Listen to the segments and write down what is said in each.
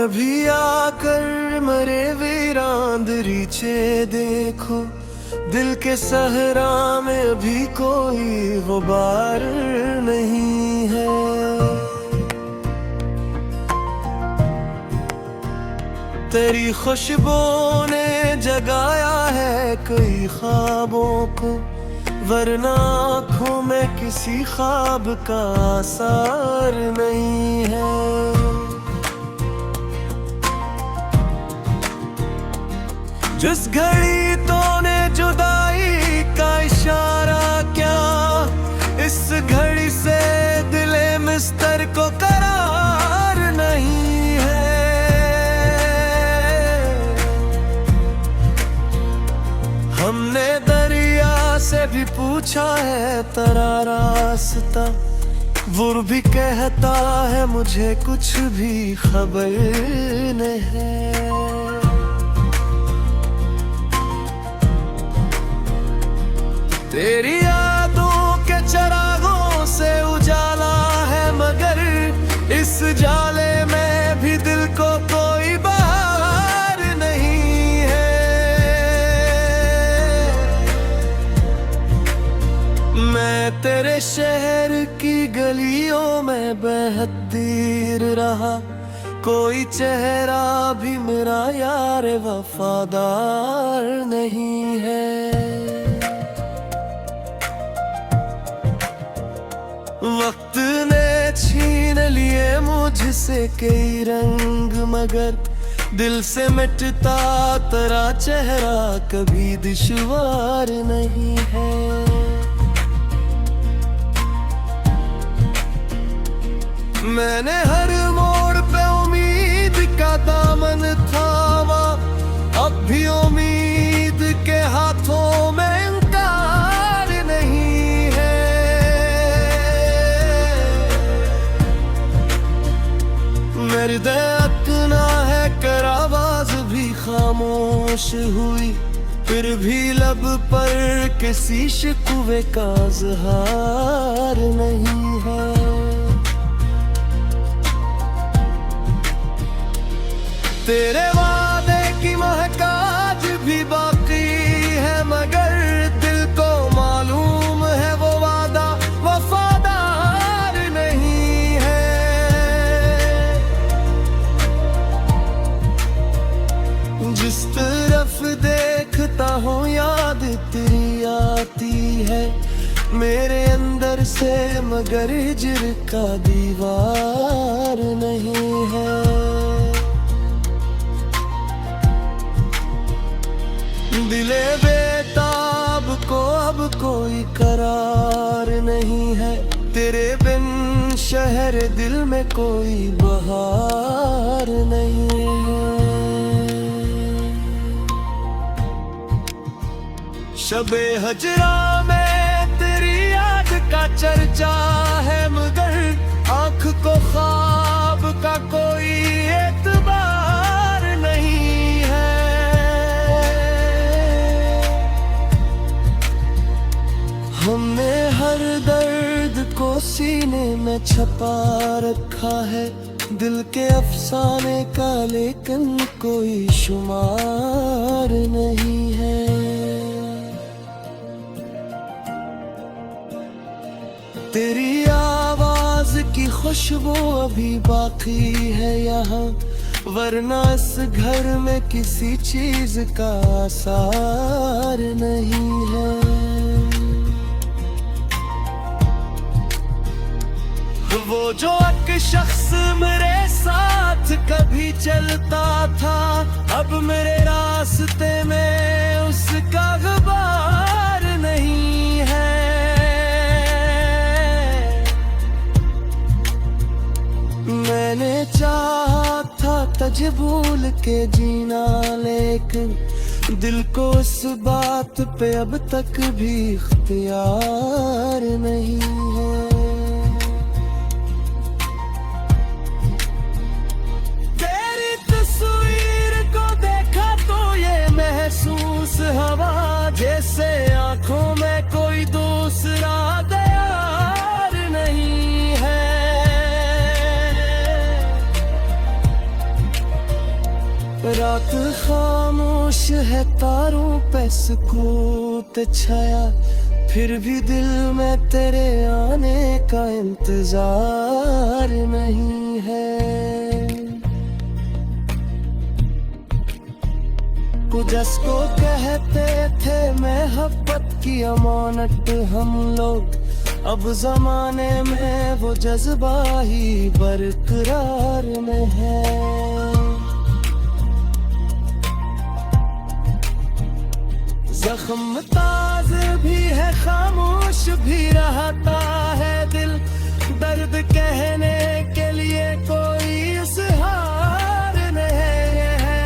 भी आकर मरे वीरान दरीचे देखो, दिल के सहरा में अभी कोई गुबार नहीं है। तेरी खुशबू ने जगाया है कई ख्वाबों को, वरना आँखों में किसी ख्वाब का असर नहीं है। जिस घड़ी तूने जुदाई का इशारा क्या, इस घड़ी से दिले मिस्तर को करार नहीं है। हमने दरिया से भी पूछा है तेरा रास्ता, वो भी कहता है मुझे कुछ भी खबर नहीं है। तेरी यादों के चरागों से उजाला है, मगर इस जाले में भी दिल को कोई बाहर नहीं है। मैं तेरे शहर की गलियों में बेहद रहा, कोई चेहरा भी मेरा यार वफादार नहीं है। वक्त ने छीन लिए मुझसे कई रंग, मगर दिल से मिटता तेरा चेहरा कभी दुश्वार नहीं है। मैंने हर मोड़ पे उम्मीद का दामन थामा, अब भी उम्मीद के हाथों में इतना है कर आवाज भी खामोश हुई, फिर भी लब पर किसी शिकवे का इज़हार नहीं है। तेरे वादे की महक आज भी बाकी है, मगर दिल को मालूम है वो वादा वफादार नहीं है। जिस तरफ देखता हूँ याद तेरी आती है, मेरे अंदर से मगर हिज्र का दीवार नहीं है। दिले बेताब को अब कोई करार नहीं है, तेरे बिन शहर दिल में कोई बहार नहीं है। शबे हजरा में तेरी याद का चर्चा है, मगर आँख को ख्वाब का कोई एतबार नहीं है। हमने हर दर्द को सीने में छपा रखा है, दिल के अफसाने का लेकिन कोई शुमार नहीं है। तेरी आवाज की खुशबू अभी बाकी है यहाँ, वरना इस घर में किसी चीज का आसार नहीं है। वो जो एक शख्स मेरे साथ कभी चलता था, अब मेरे रास्ते में उसका गुबार नहीं है। मैंने चाहा था तुझे भूल के जीना, लेकिन दिल को इस बात पे अब तक भी इख्तियार नहीं है। तेरी तस्वीर को देखा तो ये महसूस हवा, जैसे आंखों में कोई दूसरा दयार नहीं है। खामोश है तारों पे सुकूत छाया, फिर भी दिल में तेरे आने का इंतजार नहीं है। जिसको कहते थे मोहब्बत की अमानत हम लोग, अब जमाने में वो जज्बा ही बरकरार में है। जख्म ताज़ा भी है, खामोश भी रहता है दिल, दर्द कहने के लिए कोई इज़हार नहीं है।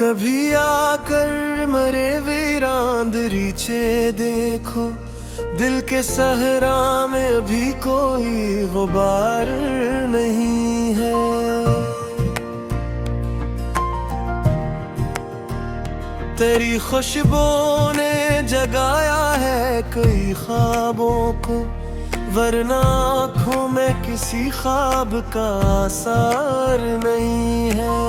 कभी आकर मरे वीरान दरीचे देखो, दिल के सहरा में अभी कोई गुबार नहीं है। तेरी खुशबू ने जगाया है कई ख्वाबों को, वरना आँखों में किसी ख्वाब का असर नहीं है।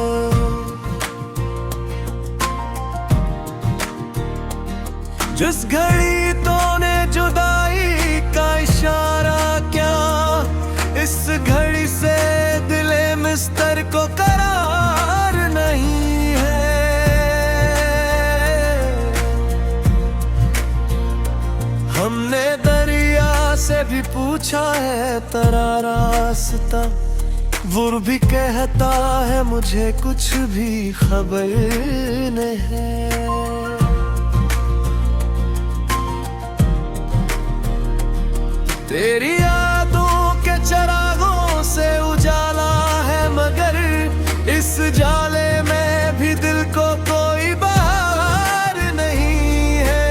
जिस घड़ी तूने जुदाई का इशारा क्या, इस घड़ी से दिले मिस्तर को करार नहीं है। हमने दरिया से भी पूछा है तेरा रास्ता, वो भी कहता है मुझे कुछ भी खबर नहीं है। तेरी यादों के चरागों से उजाला है, मगर इस जाले में भी दिल को कोई बहार नहीं है।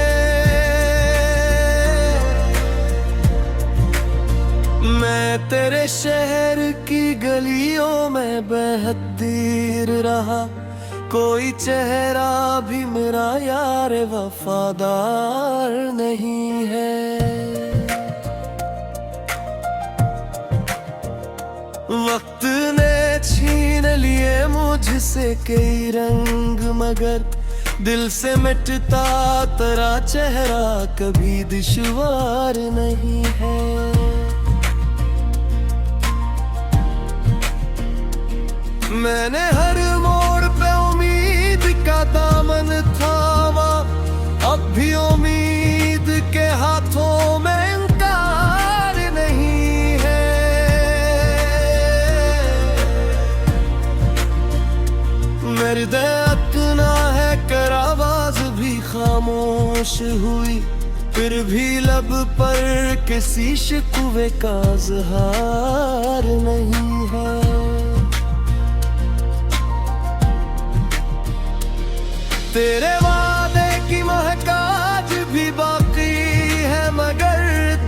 मैं तेरे शहर की गलियों में बेहदीर रहा, कोई चेहरा भी मेरा यार वफादार नहीं है। वक्त ने छीन लिए मुझसे कई रंग, मगर दिल से मिटता तेरा चेहरा कभी दुश्वार नहीं है। मैंने हर मोड़ पे उम्मीद का दामन थामा, अब भी उम्मीद के हाथों में इनकार नहीं है। मेरी दर्द ना है कर आवाज भी खामोश हुई, फिर भी लब पर किसी शिकवे का इज़हार नहीं है। तेरे वादे की महकाज भी बाकी है, मगर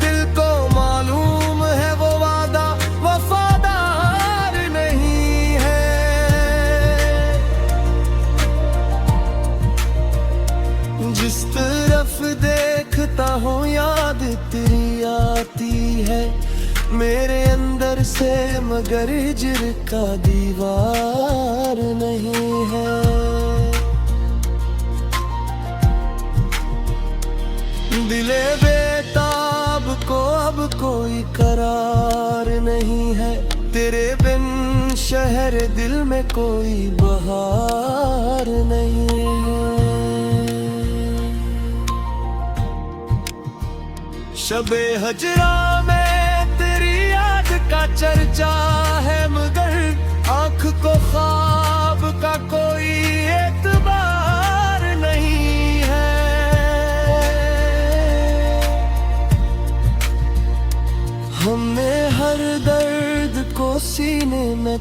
दिल को मालूम है वो वादा वफादार नहीं है। जिस तरफ देखता हूँ याद तेरी आती है मेरे अंदर से, मगर हिज्र का दीवार नहीं है। दिले बेताब को अब कोई करार नहीं है, तेरे बिन शहर दिल में कोई बहार नहीं है। शबे हजरा में तेरी याद का चर्चा है, मगर आँख को ख्वाब का कोई एतबार नहीं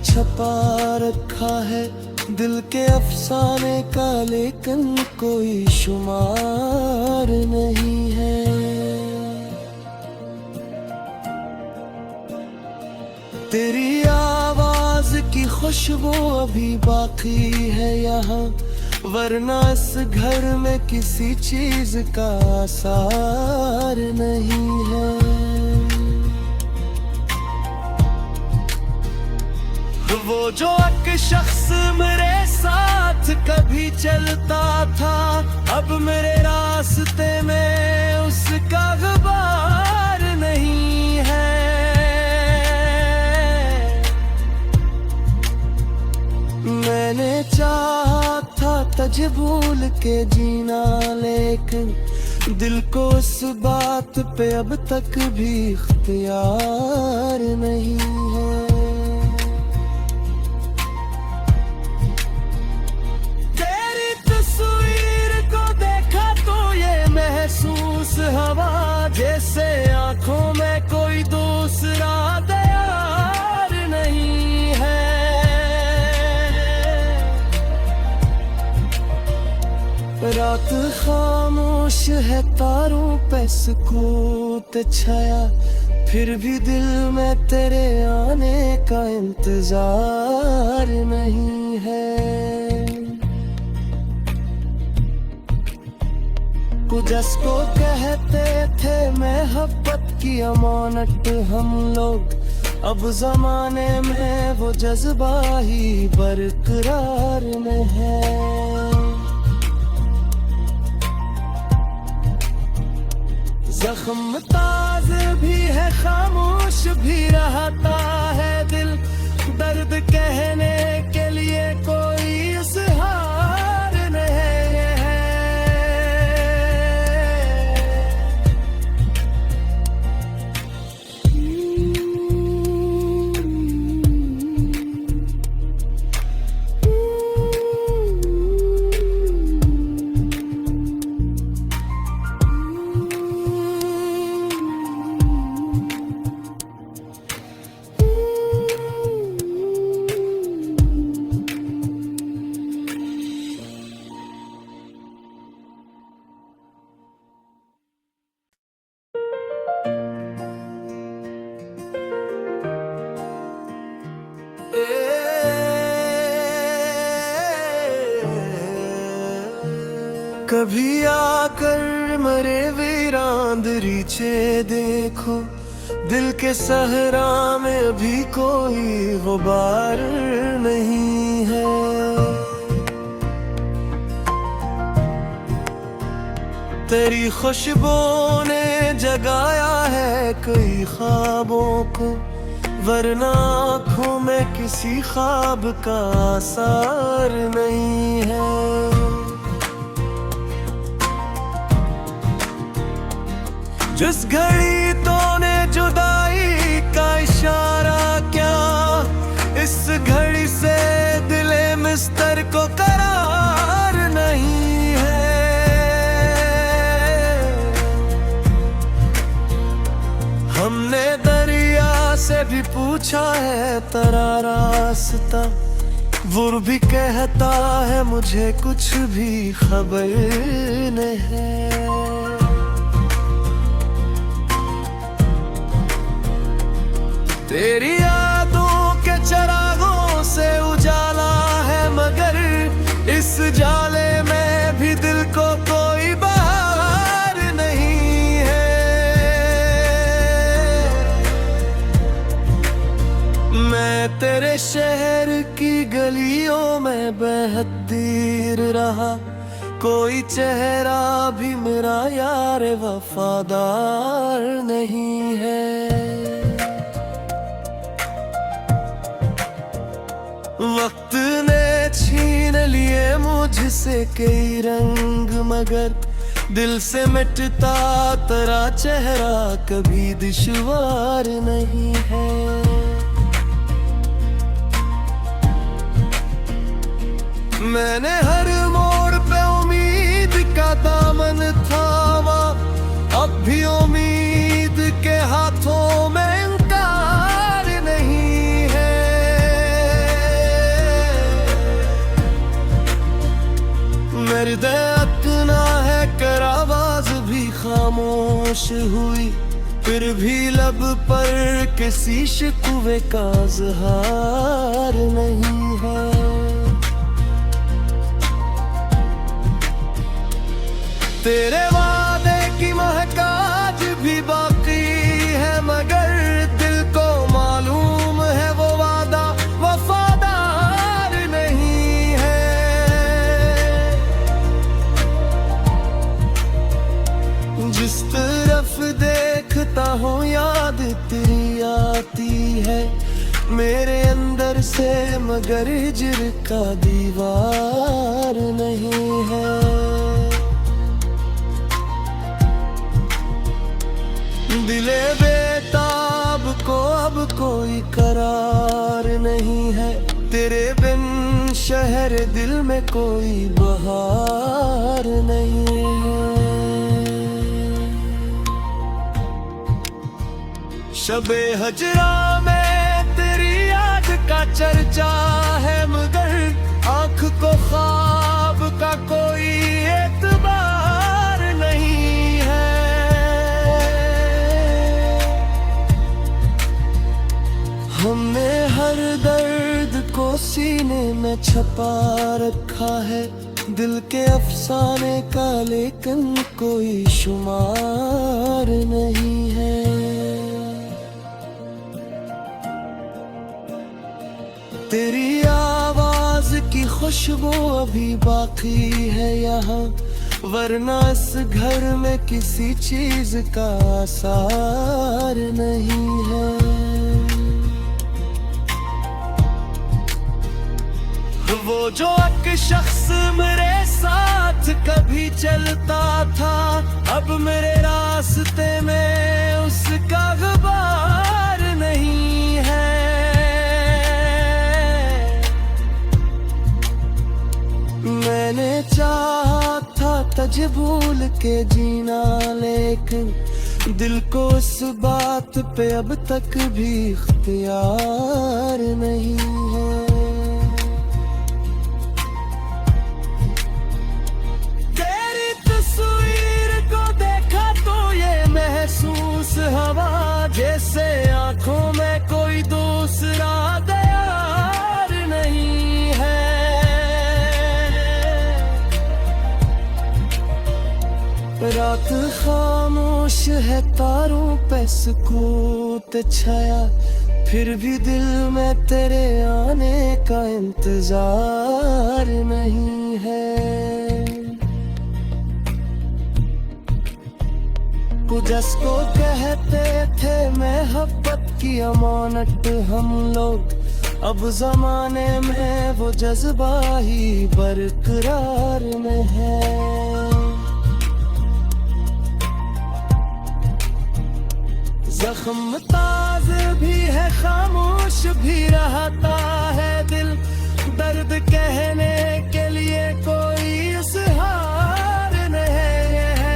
छपा रखा है दिल के अफसाने का, लेकिन कोई शुमार नहीं है। तेरी आवाज की खुशबू अभी बाकी है यहाँ, वरना इस घर में किसी चीज का आसार नहीं है। वो जो एक शख्स मेरे साथ कभी चलता था, अब मेरे रास्ते में उसका गुबार नहीं है। मैंने चाहा था तुझे भूल के जीना, लेकिन दिल को इस बात पे अब तक भी इख्तियार नहीं है। महसूस हवा जैसे आंखों में कोई दूसरा दयार नहीं है। रात खामोश है, तारों पे सुकूत छाया, फिर भी दिल में तेरे आने का इंतजार नहीं है। जिसको कहते थे मोहब्बत की अमानत हम लोग, अब जमाने में वो जज्बा ही बरकरार में है। जख्म ताज़ा भी है, खामोश भी रहता है दिल, दर्द कहने के लिए कोई इज़हार नहीं है। कभी आकर मरे वीरान दरीचे देखो, दिल के सहरा में अभी कोई गुबार नहीं है। तेरी खुशबू ने जगाया है कई ख्वाबों को, वरना आँखों में किसी ख्वाब का आसार नहीं है। जिस घड़ी तूने जुदाई का इशारा क्या, इस घड़ी से दिले मिस्तर को करार नहीं है। हमने दरिया से भी पूछा है तेरा रास्ता, वो भी कहता है मुझे कुछ भी खबर नहीं है। तेरी यादों के चरागों से उजाला है, मगर इस जाले में भी दिल को कोई बाहर नहीं है। मैं तेरे शहर की गलियों में बेहद रहा, कोई चेहरा भी मेरा यार वफादार नहीं है। वक्त ने छीन लिए मुझसे कई रंग, मगर दिल से मिटता तेरा चेहरा कभी दुश्वार नहीं है। मैंने हर मोड़ पे उम्मीद का दामन थामा, अब भी उम्मीद के हाथों में इनकार नहीं है। खामोश हुई, फिर भी लब पर किसी शिकवे का इज़हार नहीं है। तेरे वादे की महक आज भी बाकी है, मगर दिल को मालूम है वो वादा वफादार नहीं है। जिस तरफ देखता हूँ याद तेरी आती है मेरे अंदर से, मगर हिज्र का दीवार नहीं है। दिले बेताब को अब कोई करार नहीं है, तेरे बिन शहर दिल में कोई बहार नहीं है। शबे हजरा में तेरी याद का चर्चा है, मगर आँख को ख्वाब का कोई एतबार नहीं है। हमने हर दर्द को सीने में छपा रखा है, दिल के अफसाने का लेकिन कोई शुमार नहीं है। तेरी आवाज की खुशबू अभी बाकी है यहाँ, वरना इस घर में किसी चीज का आसार नहीं है। वो जो एक शख्स मेरे साथ कभी चलता था, अब मेरे रास्ते में उसका गुबार नहीं है। मैंने चाहा था तुझ भूल के जीना, लेकिन दिल को इस बात पे अब तक भी इख्तियार नहीं है। तेरी तस्वीर को देखा तो ये महसूस हवा, जैसे आंखों में कोई दूसरा दयार नहीं है। रात खामोश है, तारों पे सुकूत छाया, फिर भी दिल में तेरे आने का इंतजार नहीं है। जिसको कहते थे मोहब्बत की अमानत हम लोग, अब जमाने में वो जज्बा ही बरकरार में है। जख्म ताज़ा भी है, खामोश भी रहता है दिल, दर्द कहने के लिए कोई इज़हार नहीं है।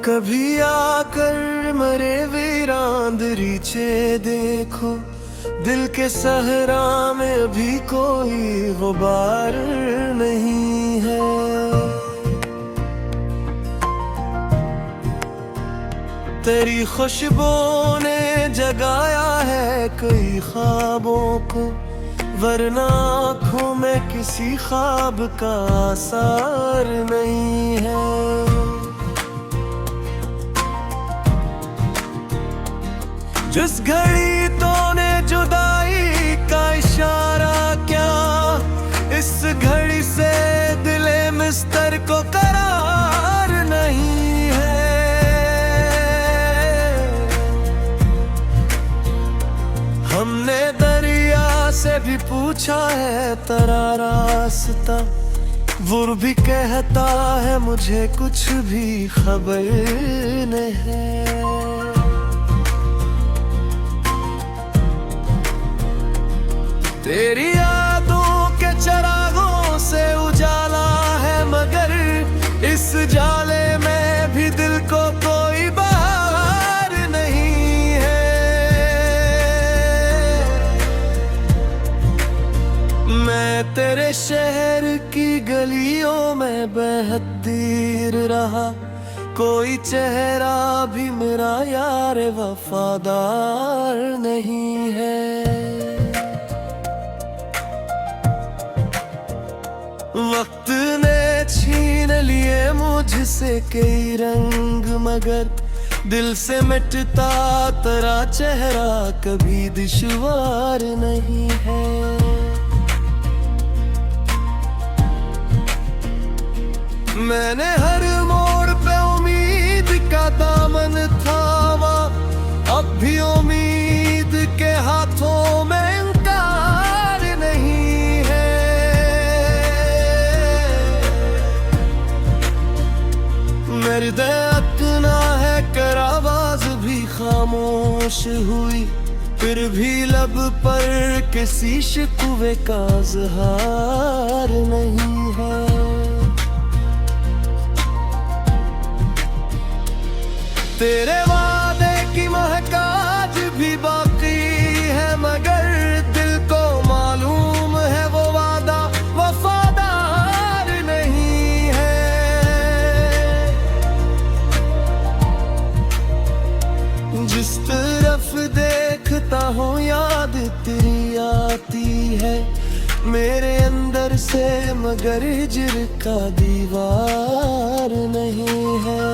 कभी आकर मरे वीरान दरीचे देखो, दिल के सहरा में अभी कोई गुबार नहीं है। तेरी खुशबू ने जगाया है कई ख्वाबों को, वरना आँखों में किसी ख्वाब का आसार नहीं है। जिस घड़ी तूने जुदाई का इशारा क्या, इस घड़ी से दिले मिस्तर को करार नहीं है। तेरा रास्ता, वो भी कहता है मुझे कुछ भी खबर नहीं है। तेरी यादों के चरागों से उजाला है, मगर इस जाले में भी दिल को कोई बाहर नहीं है। मैं तेरे शहर की गलियों में बेहद रहा, कोई चेहरा भी मेरा यार वफादार नहीं है। वक्त ने छीन लिए मुझसे कई रंग, मगर दिल से मिटता तेरा चेहरा कभी दुश्वार नहीं है। मैंने हर मोड़ पे उम्मीद का दामन थामा, अब भी उम्मीद के हाथों में इनकार नहीं है। मेरी दर्द ना है कर आवाज भी खामोश हुई, फिर भी लब पर किसी शिकवे का इज़हार नहीं है। तेरे वादे की महक आज भी बाकी है, मगर दिल को मालूम है वो वादा वफादार नहीं है। जिस तरफ देखता हूँ याद तेरी आती है मेरे अंदर से, मगर हिज्र का दीवार नहीं है।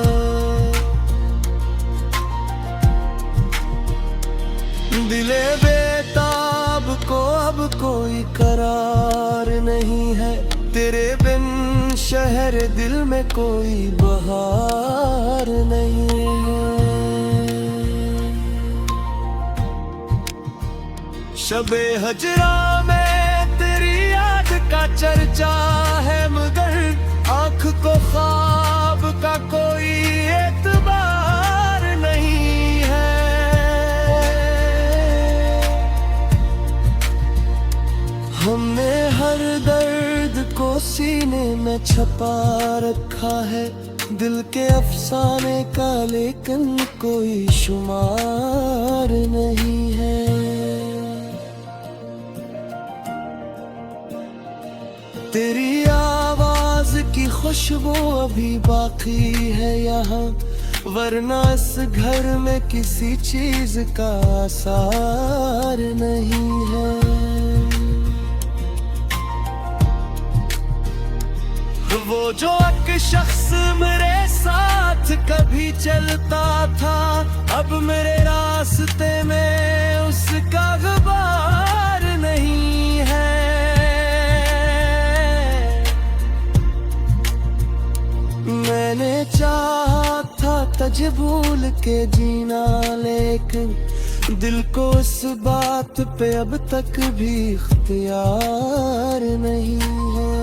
दिले बेताब को अब कोई करार नहीं है, तेरे बिन शहर दिल में कोई बहार नहीं है। शबे हजरा में तेरी याद का चर्चा है, मगर आँख को ख्वाब का कोई एतबार नहीं है। हमने हर दर्द को सीने में छपा रखा है, दिल के अफसाने का लेकिन कोई शुमार नहीं है। तेरी आवाज की खुशबू अभी बाकी है यहाँ, वरना इस घर में किसी चीज का आसार नहीं है। वो जो एक शख्स मेरे साथ कभी चलता था, अब मेरे रास्ते में उसका गुबार नहीं है। मैंने चाहा था तुझे भूल के जीना, लेकिन दिल को इस बात पे अब तक भी इख्तियार नहीं है।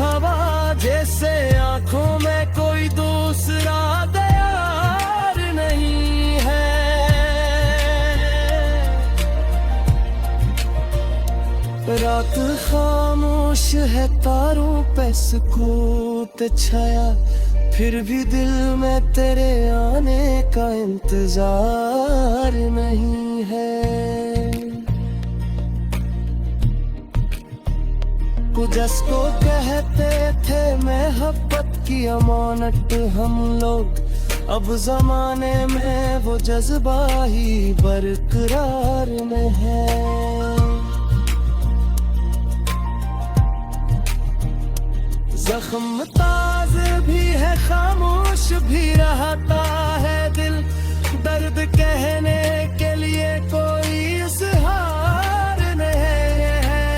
हवा जैसे आंखों में कोई दूसरा दयार नहीं है। रात खामोश है, तारों पे सुकूत छाया, फिर भी दिल में तेरे आने का इंतजार नहीं है। जिसको कहते थे मोहब्बत की अमानत हम लोग, अब जमाने में वो जज्बा ही बरकरार में है। जख्म ताज़ा भी है, खामोश भी रहता है दिल, दर्द कहने के लिए कोई इज़हार नहीं है।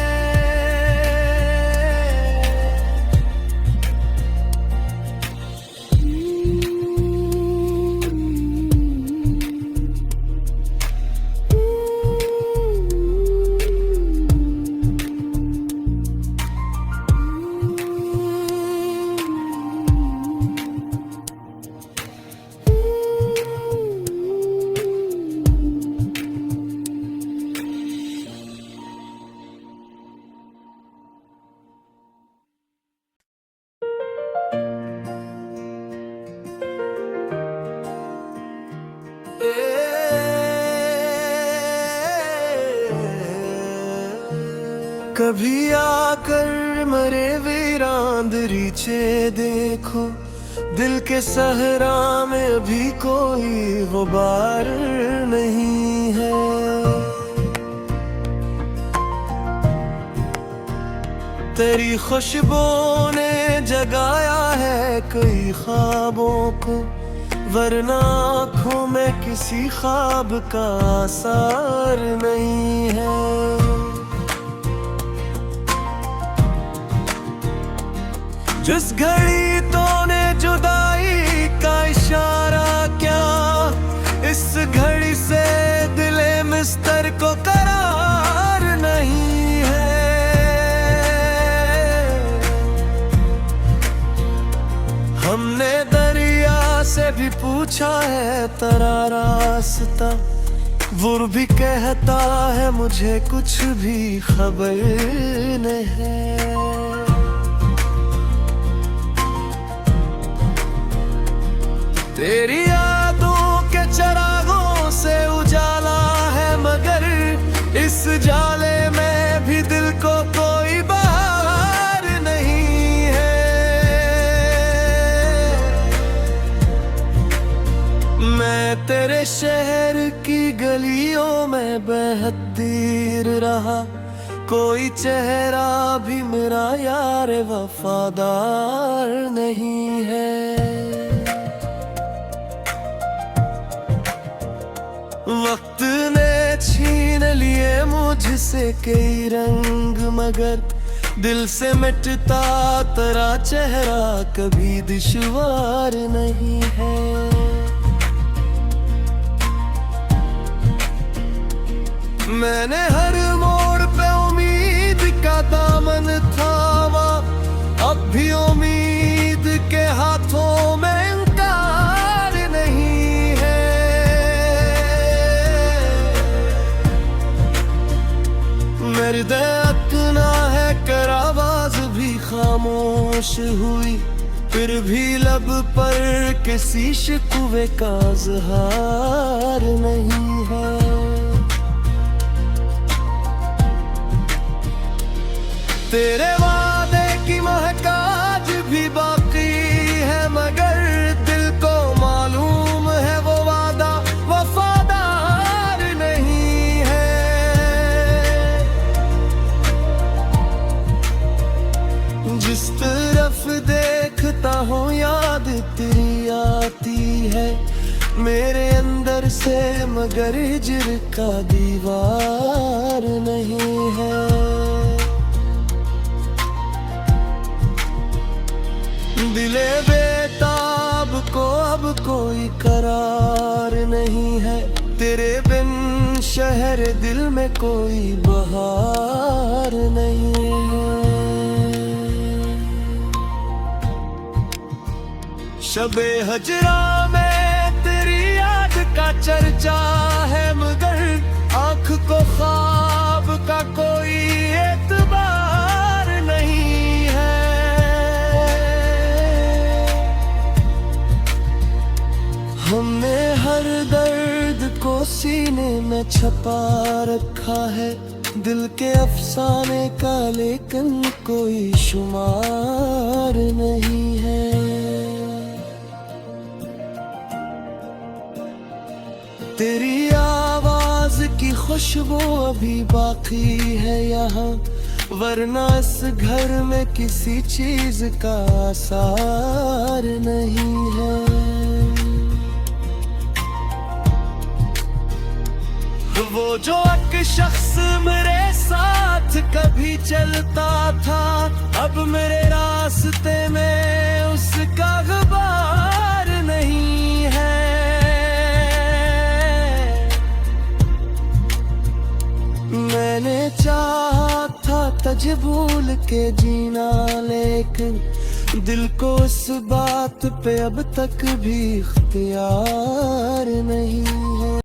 कभी आकर मरे वीरान दरीचे देखो, दिल के सहरा में अभी कोई गुबार नहीं है। तेरी खुशबू ने जगाया है कई ख्वाबों को, वरना आँखों में किसी ख्वाब का असर नहीं है। जिस घड़ी तूने जुदाई का इशारा क्या, इस घड़ी से दिले मिस्तर को करार नहीं है। हमने दरिया से भी पूछा है तेरा रास्ता, वो भी कहता है मुझे कुछ भी खबर नहीं है। तेरी यादों के चिरागों से उजाला है, मगर इस जाले में भी दिल को कोई बाहर नहीं है। मैं तेरे शहर की गलियों में बेहद रहा, कोई चेहरा भी मेरा यार वफादार नहीं है। वक्त ने छीन लिए मुझसे कई रंग, मगर दिल से मिटता तेरा चेहरा कभी दुश्वार नहीं है। मैंने हर मोड़ पे उम्मीद का दामन थामा, अब भी उम्मीद के हाथों में इनकार नहीं है। मेरी इतना है कर आवाज भी खामोश हुई, फिर भी लब पर किसी शिकवे का इज़हार नहीं है। तेरे वादे की महक आज भी बाकी है, मगर दिल को मालूम है वो वादा वफादार नहीं है। जिस तरफ देखता हूँ याद तेरी आती है मेरे अंदर से, मगर हिज्र का दीवार नहीं है। दिले बेताब को अब कोई करार नहीं है, तेरे बिन शहर दिल में कोई बहार नहीं है। शबे हजरा में तेरी याद का चर्चा है, मगर आँख को ख्वाब का कोई एतबार नहीं है। हमने हर दर्द को सीने में छपा रखा है, दिल के अफसाने का लेकिन कोई शुमार नहीं है। तेरी आवाज की खुशबू अभी बाकी है यहाँ, वरना इस घर में किसी चीज का असर नहीं है। वो जो एक शख्स मेरे साथ कभी चलता था, अब मेरे रास्ते में उसका गुबार नहीं है। मैंने चाहा था तुझे भूल के जीना, लेकिन दिल को इस बात पे अब तक भी इख्तियार नहीं।